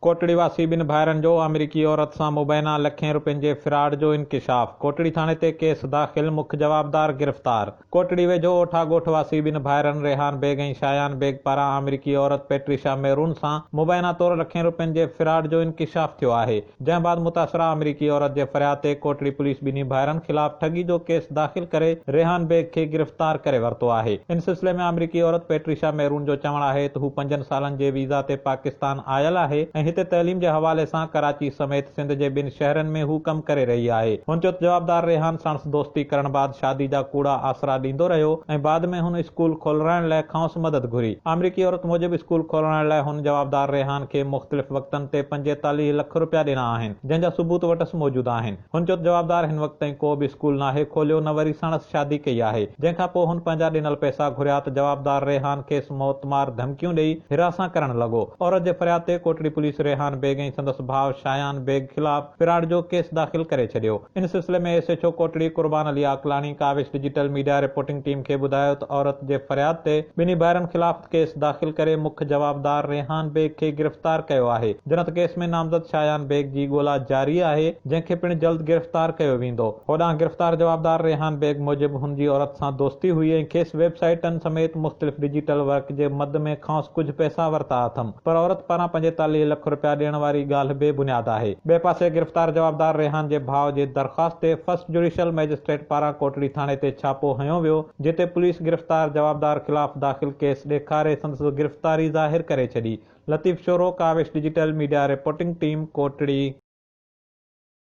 कोटड़ी वासी ॿिनि भाइरनि जो अमेरिकी औरत सां मुबैना लखें रुपयनि जे फ्रॉड जो इंकिशाफ। कोटड़ी थाणे ते केस दाख़िल, मुख्य जवाबदार गिरफ़्तार। कोटड़ी वेझो ओठा ॻोठ वासी ॿिनि भाइरनि रेहान बेग ऐं शायान बेग पारां अमेरिकी औरत पेट्रिशा मेरून सां मुबैना तौर लखें रुपयनि जे फ्रॉड जो इंकिशाफ थियो आहे। जंहिं बाद मुतासिरा अमेरिकी औरत जे फरियाद ते कोटड़ी पुलिस ॿिन्ही भाइरनि ख़िलाफ़ ठगी जो केस दाख़िल करे रेहान बेग खे गिरफ़्तार करे वरितो आहे। इन सिलसिले में अमेरिकी औरत पेट्रिशा मेरून जो चवणु आहे त हू 5 सालनि जे वीज़ा ते पाकिस्तान आयल आहे ऐं हिते तइलीम जे हवाले सां कराची समेत सिंध जे ॿिनि शहरनि में हू कमु करे रही आहे। हुन चयो त जवाबदार रेहान साणुसि दोस्ती करण बाद शादी जा कूड़ा आसरा ॾींदो रहियो ऐं बाद में हुन स्कूल खोलाइण लाइ खांसि मदद घुरी। अमेरिकी औरत मूजिबि स्कूल खोलाइण लाइ हुन जवाबदार रेहान खे मुख़्तलिफ़ वक़्तनि ते 45 लख रुपया ॾिना आहिनि, जंहिं जा सबूत वटसि मौजूद आहिनि। हुन चयो त जवाबदार हिन वक़्त ताईं को बि स्कूल नाहे खोलियो, न वरी साणुसि शादी कई आहे। जंहिंखां पोइ हुन पंहिंजा ॾिनल पैसा घुरिया त जवाबदार रेहान खेसि मौतमार धमकियूं ॾेई हिरासत करण लॻो। औरत जे फरियाद ते कोटड़ी पुलिस रेहान बेग ऐं संदसि भाउ शायान बेग ख़िलाफ़ फ्रॉड जो केस दाख़िल करे छॾियो। इन सिलसिले में SHO Kotri Qurban Ali Aaklani Kawish digital media reporting team खे ॿुधायो त औरत जे फरियाद ते ॿिन्ही भाइरनि ख़िलाफ़ केस दाख़िल करे मुख्य जवाबदार रेहान बेग खे गिरफ़्तार कयो आहे। जनत केस में नामज़द शायान बेग जी ॻोल्हा जारी आहे, जंहिंखे पिणु जल्द गिरफ़्तार कयो वेंदो। होॾां गिरफ़्तार जवाबदार रेहान बेग मूजिबि हुनजी औरत सां दोस्ती हुई ऐं खेसि वेबसाइटनि समेत मुख़्तलिफ़ डिजिटल वर्क जे मद में खांसि कुझु पैसा वरिता अथमि, पर औरत पारां 45 लख रुपया ॾियण वारी ॻाल्हि बेबुनियाद आहे। ॿिए पासे गिरफ़्तार जवाबदार रेहान जे भाउ जे दरख़्वास्त ते फर्स्ट जुडिशियल मैजिस्ट्रेट पारां कोटड़ी थाणे ते छापो हयो वियो, जिते पुलिस गिरफ़्तार जवाबदार ख़िलाफ़ दाख़िल केस ॾेखारे संदसि गिरफ़्तारी ज़ाहिर करे छॾी। Latif Shoro, Kawish digital media reporting team, Kotri.